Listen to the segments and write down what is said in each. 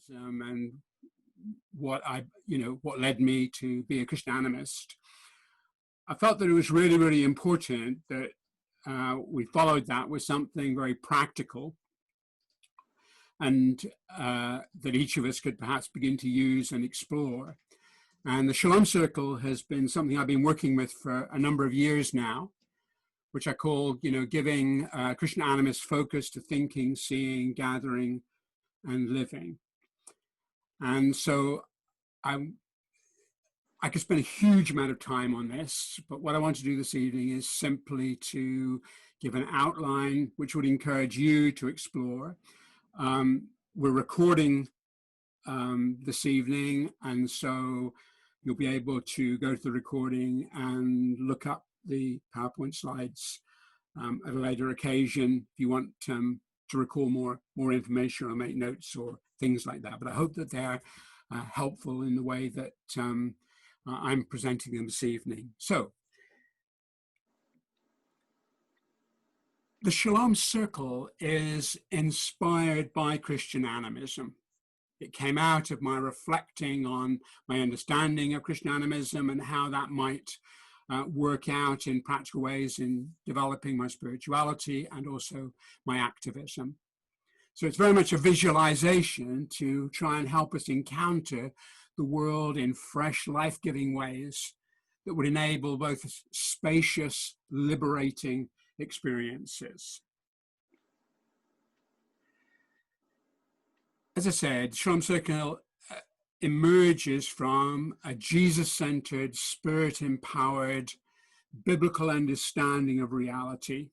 and what what led me to be a Christian animist, I felt that it was really, really important that we followed that with something very practical, and that each of us could perhaps begin to use and explore. And the Shalom Circle has been something I've been working with for a number of years now, which I call, giving Christian animist focus to thinking, seeing, gathering, and living. And so I could spend a huge amount of time on this, but what I want to do this evening is simply to give an outline, which would encourage you to explore. We're recording this evening, and so you'll be able to go to the recording and look up the PowerPoint slides at a later occasion if you want to recall more information or make notes or things like that. But I hope that they're helpful in the way that I'm presenting them this evening. So, the Shalom Circle is inspired by Christian Animism. It came out of my reflecting on my understanding of Christian Animism and how that might work out in practical ways in developing my spirituality and also my activism. So it's very much a visualization to try and help us encounter the world in fresh, life-giving ways that would enable both spacious, liberating experiences. As I said, Shalom Circle emerges from a Jesus-centered, spirit-empowered, biblical understanding of reality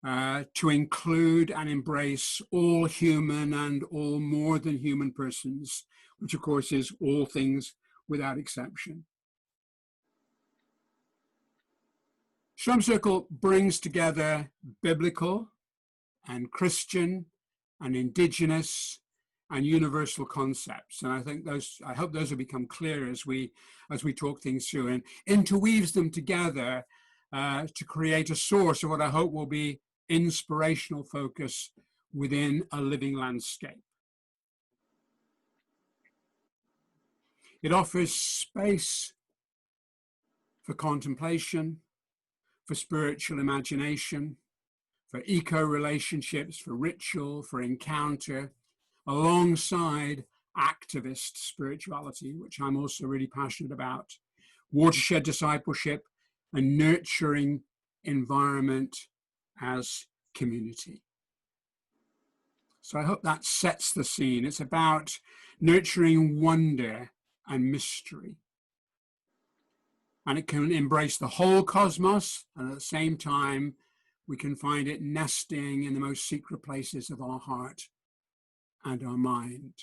to include and embrace all human and all more than human persons, which of course is all things without exception. Shalom Circle brings together biblical and Christian and indigenous and universal concepts. And I hope those will become clear as we talk things through, and interweaves them together to create a source of what I hope will be inspirational focus within a living landscape. It offers space for contemplation, for spiritual imagination, for eco-relationships, for ritual, for encounter, alongside activist spirituality, which I'm also really passionate about, watershed discipleship, and nurturing environment as community. So I hope that sets the scene. It's about nurturing wonder and mystery. And it can embrace the whole cosmos, and at the same time, we can find it nesting in the most secret places of our heart and our mind.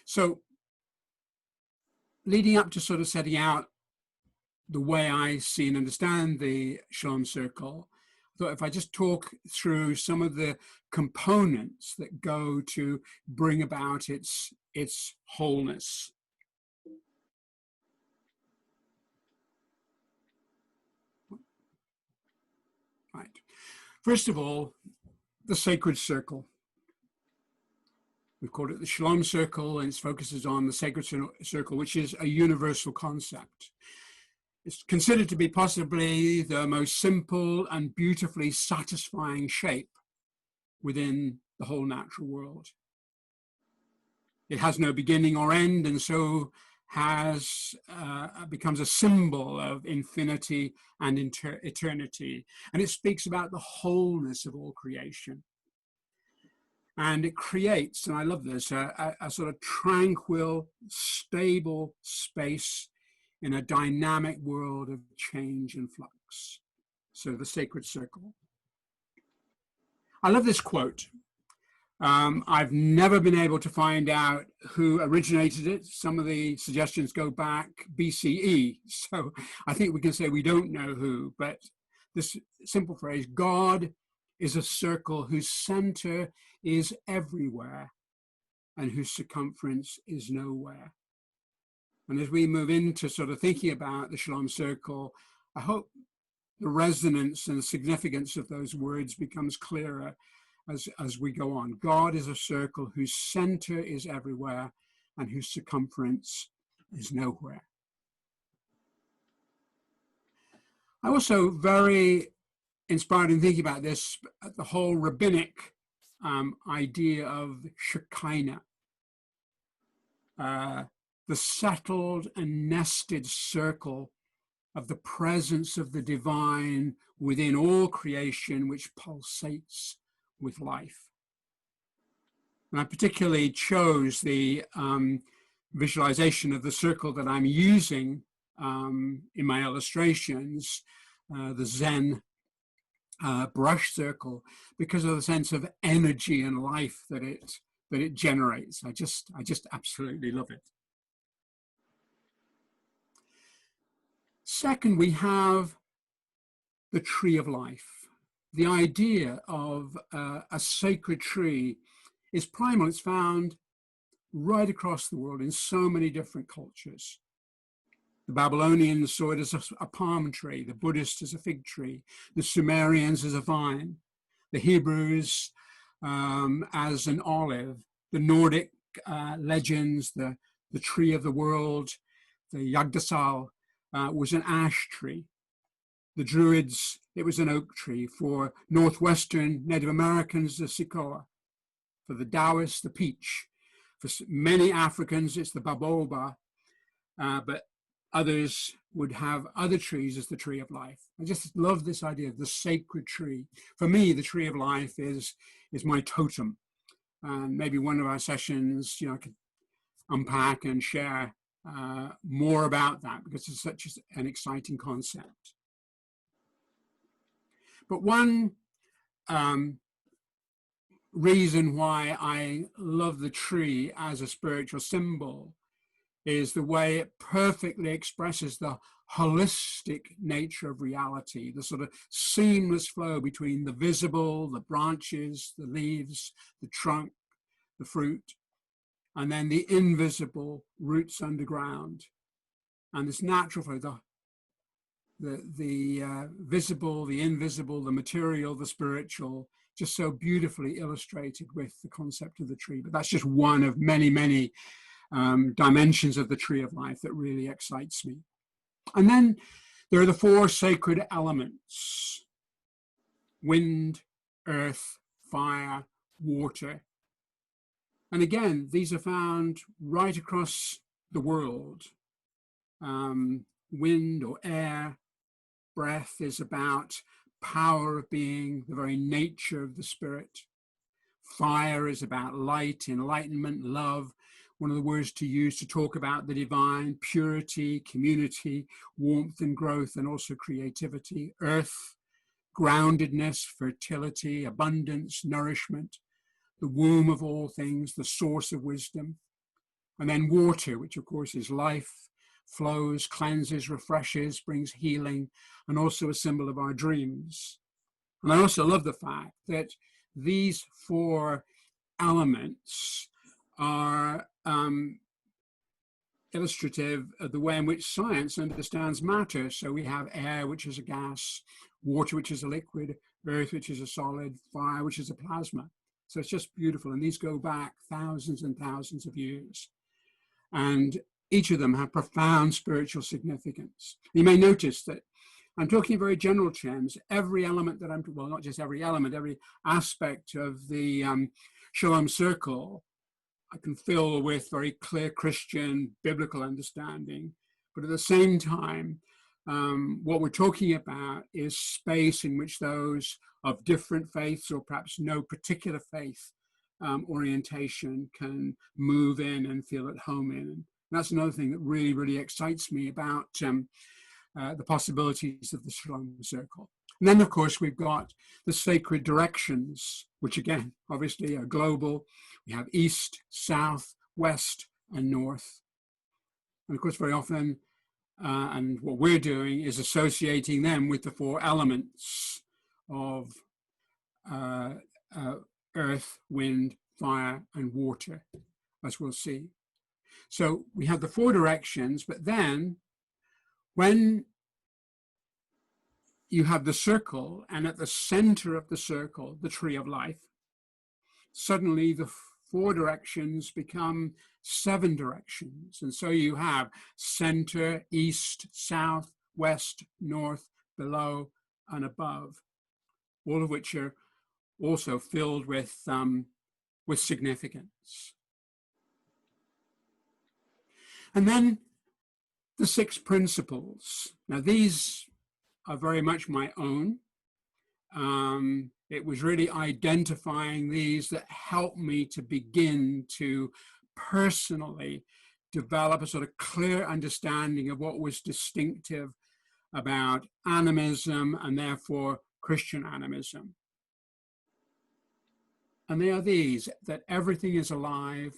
So, leading up to sort of setting out the way I see and understand the Shalom Circle, I thought if I just talk through some of the components that go to bring about its wholeness. Right. First of all, the sacred circle. We've called it the Shalom Circle, and its focuses on the sacred circle, which is a universal concept. It's considered to be possibly the most simple and beautifully satisfying shape within the whole natural world. It has no beginning or end, and so becomes a symbol of infinity and eternity. And it speaks about the wholeness of all creation. And it creates, and I love this, a sort of tranquil, stable space in a dynamic world of change and flux. So the sacred circle. I love this quote. I've never been able to find out who originated it. Some of the suggestions go back BCE. So I think we can say we don't know who, but this simple phrase, God is a circle whose center is everywhere and whose circumference is nowhere. And as we move into sort of thinking about the Shalom Circle, I hope the resonance and significance of those words becomes clearer as we go on. God is a circle whose center is everywhere and whose circumference is nowhere. I also very inspired in thinking about this, the whole rabbinic idea of Shekinah, the settled and nested circle of the presence of the divine within all creation, which pulsates with life. And I particularly chose the visualization of the circle that I'm using in my illustrations, the Zen brush circle, because of the sense of energy and life that it generates. I just absolutely love it. Second, we have the tree of life. The idea of a sacred tree is primal. It's found right across the world in so many different cultures. The Babylonians saw it as a palm tree, the Buddhists as a fig tree, the Sumerians as a vine, the Hebrews as an olive, the Nordic legends, the tree of the world, the Yggdrasil was an ash tree. The Druids, it was an oak tree. For Northwestern Native Americans, the Sequoia. For the Taoists, the peach. For many Africans, it's the baobab, but others would have other trees as the tree of life. I just love this idea of the sacred tree. For me, the tree of life is my totem. And maybe one of our sessions, I could unpack and share more about that, because it's such an exciting concept. But one reason why I love the tree as a spiritual symbol is the way it perfectly expresses the holistic nature of reality, the sort of seamless flow between the visible, the branches, the leaves, the trunk, the fruit, and then the invisible roots underground. And this natural flow, the visible, the invisible, the material, the spiritual, just so beautifully illustrated with the concept of the tree. But that's just one of many, many dimensions of the tree of life that really excites me. And then there are the four sacred elements: wind, earth, fire, water. And again, these are found right across the world. Wind or air, breath is about power of being, the very nature of the spirit. Fire is about light, enlightenment, love. One of the words to use to talk about the divine: purity, community, warmth and growth, and also creativity. Earth, groundedness, fertility, abundance, nourishment, the womb of all things, the source of wisdom. And then water, which of course is life, flows, cleanses, refreshes, brings healing, and also a symbol of our dreams. And I also love the fact that these four elements are illustrative of the way in which science understands matter. So we have air, which is a gas, water, which is a liquid, earth, which is a solid, fire, which is a plasma. So it's just beautiful. And these go back thousands and thousands of years. And each of them have profound spiritual significance. You may notice that I'm talking in very general terms. Every element that well, not just every element, every aspect of the Shalom circle, I can fill with very clear Christian biblical understanding. But at the same time, what we're talking about is space in which those of different faiths, or perhaps no particular faith orientation, can move in and feel at home in. And that's another thing that really, really excites me about the possibilities of the Shalom circle. And then, of course, we've got the sacred directions, which again, obviously are global. We have east, south, west, and north. And of course, very often, and what we're doing is associating them with the four elements of earth, wind, fire, and water, as we'll see. So we have the four directions, but then when you have the circle, and at the center of the circle, the tree of life, suddenly the four directions become seven directions. And so you have center, east, south, west, north, below, and above, all of which are also filled with significance. And then the six principles. Now, these are very much my own. It was really identifying these that helped me to begin to personally develop a sort of clear understanding of what was distinctive about animism and therefore Christian animism. And they are these: that everything is alive,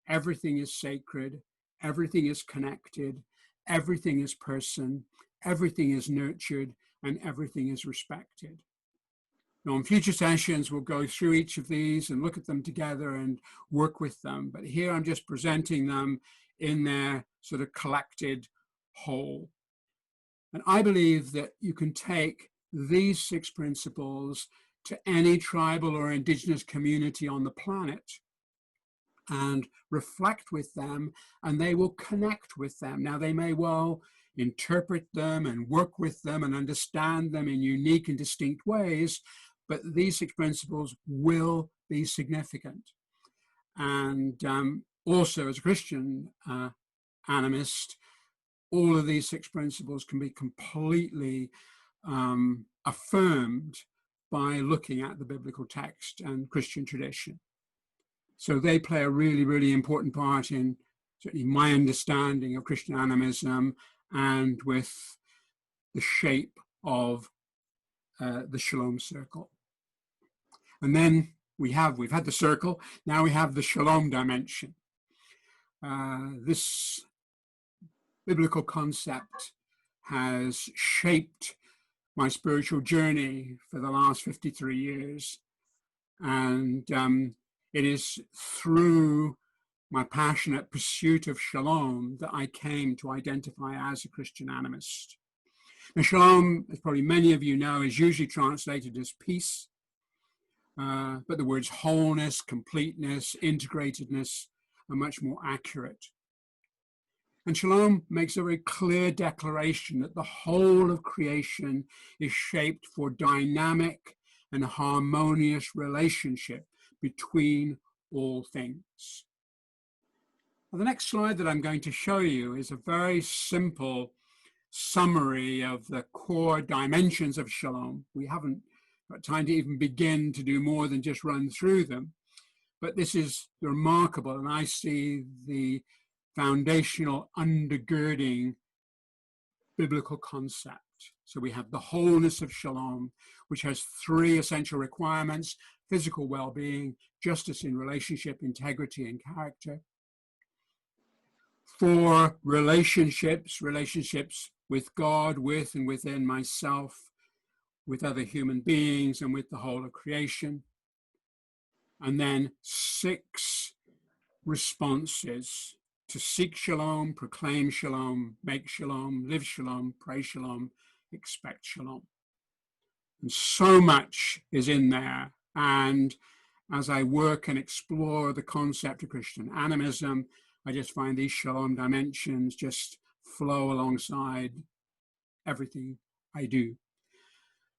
everything is sacred, everything is connected, everything is person, everything is nurtured, and everything is respected. Now, in future sessions, we'll go through each of these and look at them together and work with them. But here I'm just presenting them in their sort of collected whole. And I believe that you can take these six principles to any tribal or indigenous community on the planet and reflect with them, and they will connect with them. Now, they may well interpret them and work with them and understand them in unique and distinct ways, but these six principles will be significant. And also, as a Christian animist, all of these six principles can be completely affirmed by looking at the biblical text and Christian tradition. So they play a really, really important part in certainly my understanding of Christian animism and with the shape of the Shalom circle. And then we've had the circle, now we have the Shalom dimension. This biblical concept has shaped my spiritual journey for the last 53 years. And it is through my passionate pursuit of Shalom that I came to identify as a Christian animist. Now, Shalom, as probably many of you know, is usually translated as peace. But the words wholeness, completeness, integratedness are much more accurate. And Shalom makes a very clear declaration that the whole of creation is shaped for dynamic and harmonious relationship between all things. Well, the next slide that I'm going to show you is a very simple summary of the core dimensions of Shalom. We haven't got time to even begin to do more than just run through them, but this is remarkable, and I see the foundational undergirding biblical concept. So we have the wholeness of Shalom, which has three essential requirements: physical well-being, justice in relationship, integrity and character. 4, relationships with God, with and within myself, with other human beings, and with the whole of creation. And then 6 responses: to seek Shalom, proclaim Shalom, make Shalom, live Shalom, pray Shalom, expect Shalom. And so much is in there. And as I work and explore the concept of Christian animism, I just find these Shalom dimensions just flow alongside everything I do.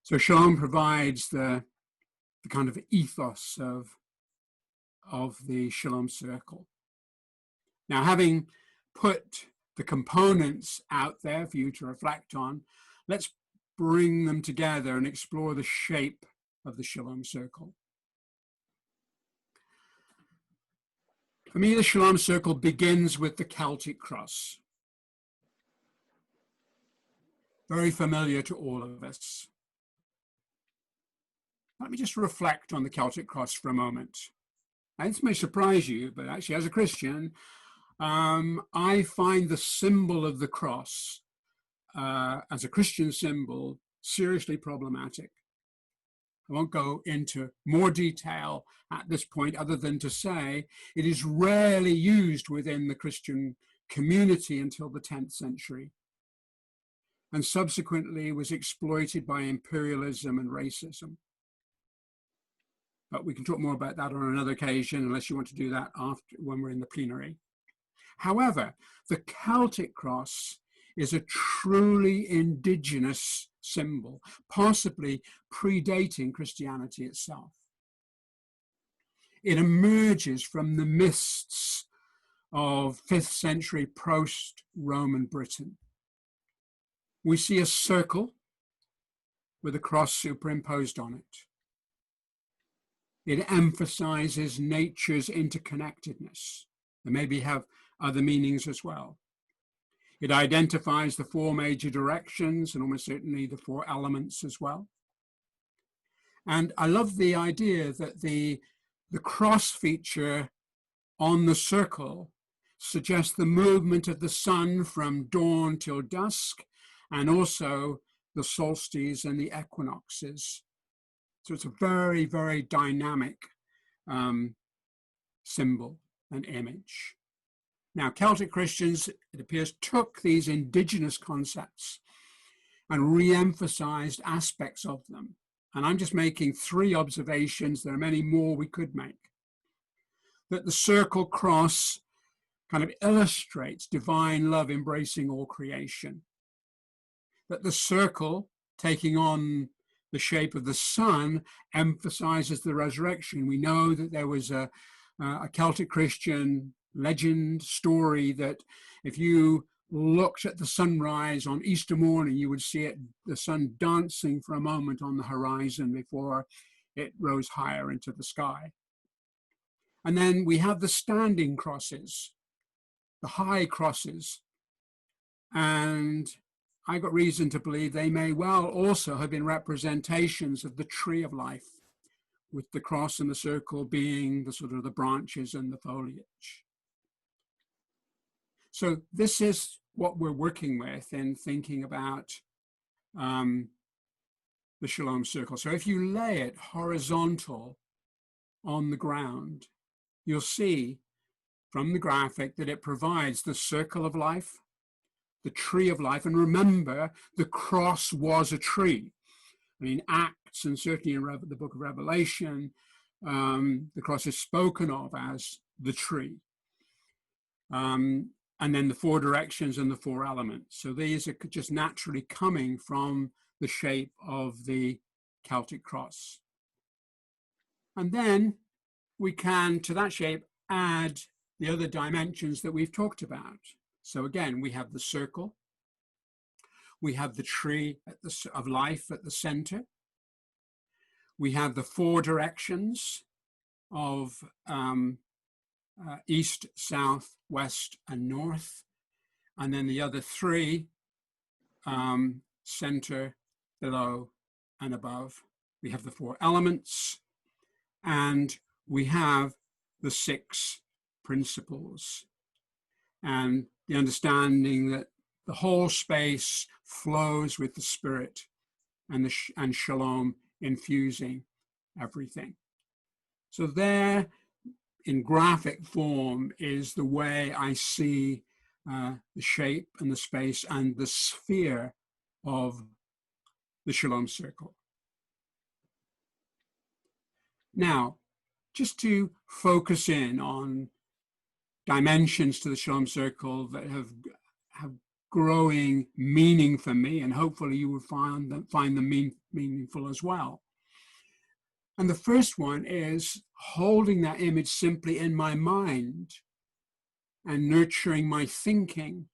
So Shalom provides the kind of ethos of the Shalom circle. Now, having put the components out there for you to reflect on, let's bring them together and explore the shape of the Shalom circle. For me, the Shalom circle begins with the Celtic cross. Very familiar to all of us. Let me just reflect on the Celtic cross for a moment. Now, this may surprise you, but actually as a Christian, I find the symbol of the cross as a Christian symbol seriously problematic. I won't go into more detail at this point other than to say it is rarely used within the Christian community until the 10th century, and subsequently was exploited by imperialism and racism. but we can talk more about that on another occasion, unless you want to do that after, when we're in the plenary. However, the Celtic cross is a truly indigenous symbol, possibly predating Christianity itself. It emerges from the mists of 5th century post-Roman Britain. We see a circle with a cross superimposed on it. It emphasizes nature's interconnectedness. There maybe have other meanings as well. It identifies the 4 major directions and almost certainly the 4 elements as well. And I love the idea that the cross feature on the circle suggests the movement of the sun from dawn till dusk, and also the solstices and the equinoxes. So it's a very, very dynamic symbol and image. Now, Celtic Christians, it appears, took these indigenous concepts and re-emphasized aspects of them. And I'm just making 3 observations. There are many more we could make. That the circle cross kind of illustrates divine love embracing all creation. That the circle, taking on the shape of the sun, emphasizes the resurrection. We know that there was a Celtic Christian legend story that if you looked at the sunrise on Easter morning, you would see the sun dancing for a moment on the horizon before it rose higher into the sky. And then we have the standing crosses, the high crosses. And I got reason to believe they may well also have been representations of the tree of life, with the cross and the circle being the sort of the branches and the foliage. So this is what we're working with in thinking about the Shalom circle. So if you lay it horizontal on the ground, you'll see from the graphic that it provides the circle of life, the tree of life. And remember, the cross was a tree. I mean, Acts and certainly in the book of Revelation, the cross is spoken of as the tree. And then the 4 directions and the 4 elements. So these are just naturally coming from the shape of the Celtic cross. And then we can, to that shape, add the other dimensions that we've talked about. So again, we have the circle. We have the tree of life at the center. We have the 4 directions of east, south, west, and north. And then the other 3, center, below, and above. We have the 4 elements, and we have the 6 principles. And the understanding that the whole space flows with the Spirit and Shalom infusing everything. So there, in graphic form, is the way I see the shape and the space and the sphere of the Shalom circle. Now, just to focus in on dimensions to the Shalom circle that have growing meaning for me, and hopefully you will find them meaningful as well. And the first one is holding that image simply in my mind and nurturing my thinking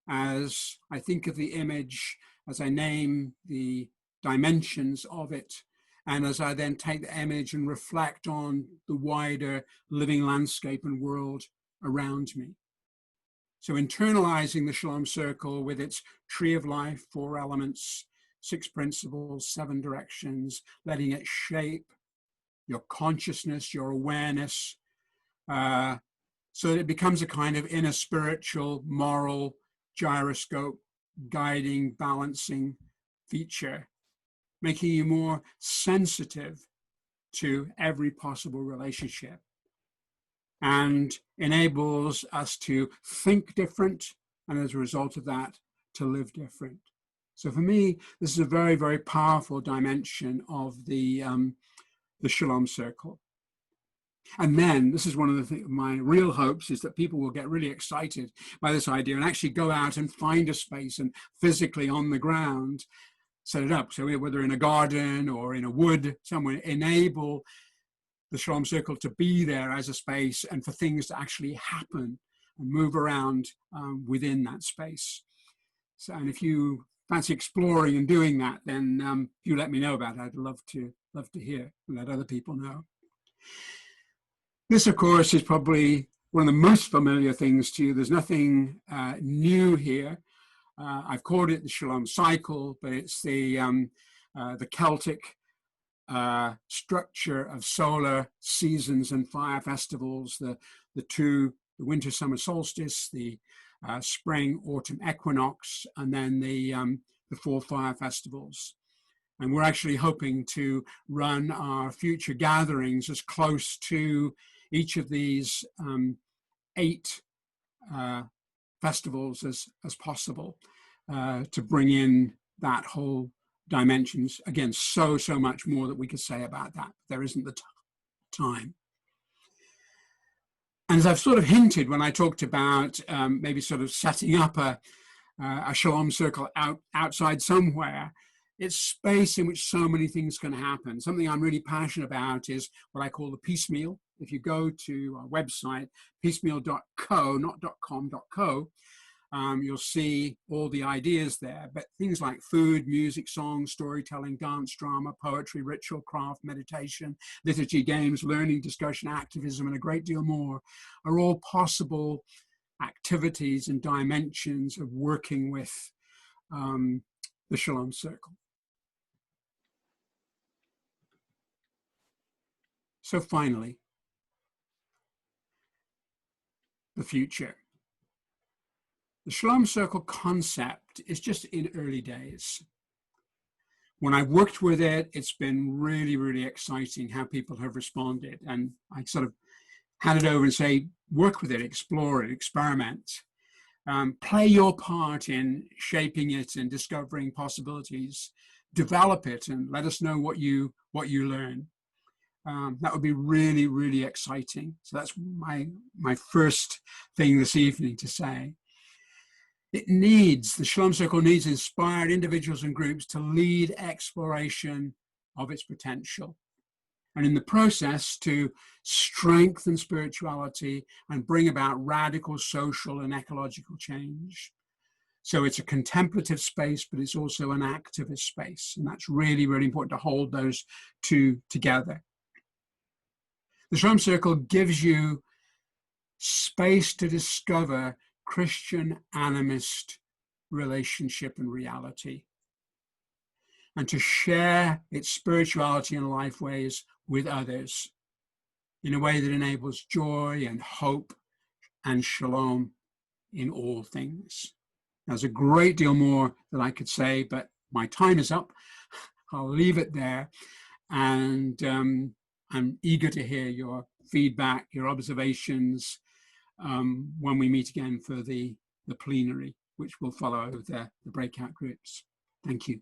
as I think of the image, as I name the dimensions of it, and as I then take the image and reflect on the wider living landscape and world around me. So internalizing the Shalom circle with its tree of life, 4 elements, 6 principles, 7 directions, letting it shape your consciousness, your awareness, so that it becomes a kind of inner spiritual, moral gyroscope, guiding, balancing feature, making you more sensitive to every possible relationship, and enables us to think different, and as a result of that, to live different. So for me, this is a very, very powerful dimension of the the Shalom Circle. And then this is one of my real hopes, is that people will get really excited by this idea and actually go out and find a space and physically on the ground set it up. So whether in a garden or in a wood somewhere, enable the Shalom Circle to be there as a space and for things to actually happen and move around within that space. So, and if you fancy exploring and doing that, then you let me know about it. I'd love to hear and let other people know. This, of course, is probably one of the most familiar things to you. There's nothing new here. I've called it the Shalom Cycle, but it's the Celtic structure of solar seasons and fire festivals, the winter summer solstice, the spring autumn equinox, and then the fall fire festivals. And we're actually hoping to run our future gatherings as close to each of these 8 festivals as possible, to bring in that whole dimensions. Again, so much more that we could say about that. There isn't the time. And as I've sort of hinted when I talked about maybe sort of setting up a Shalom Circle outside somewhere, it's space in which so many things can happen. Something I'm really passionate about is what I call the piecemeal. If you go to our website, piecemeal.co, not .com, .co, you'll see all the ideas there. But things like food, music, song, storytelling, dance, drama, poetry, ritual, craft, meditation, liturgy, games, learning, discussion, activism, and a great deal more are all possible activities and dimensions of working with the Shalom Circle. So finally, the future. The Shalom Circle concept is just in early days. When I worked with it, it's been really, really exciting how people have responded. And I sort of hand it over and say, work with it, explore it, experiment. Play your part in shaping it and discovering possibilities. Develop it and let us know what you learn. That would be really, really exciting. So that's my first thing this evening to say. The Shalom Circle needs inspired individuals and groups to lead exploration of its potential. And in the process to strengthen spirituality and bring about radical social and ecological change. So it's a contemplative space, but it's also an activist space. And that's really, really important to hold those two together. The Shalom Circle gives you space to discover Christian animist relationship and reality, and to share its spirituality and life ways with others in a way that enables joy and hope and shalom in all things. There's a great deal more that I could say, but my time is up. I'll leave it there. And I'm eager to hear your feedback, your observations when we meet again for the plenary, which will follow the breakout groups. Thank you.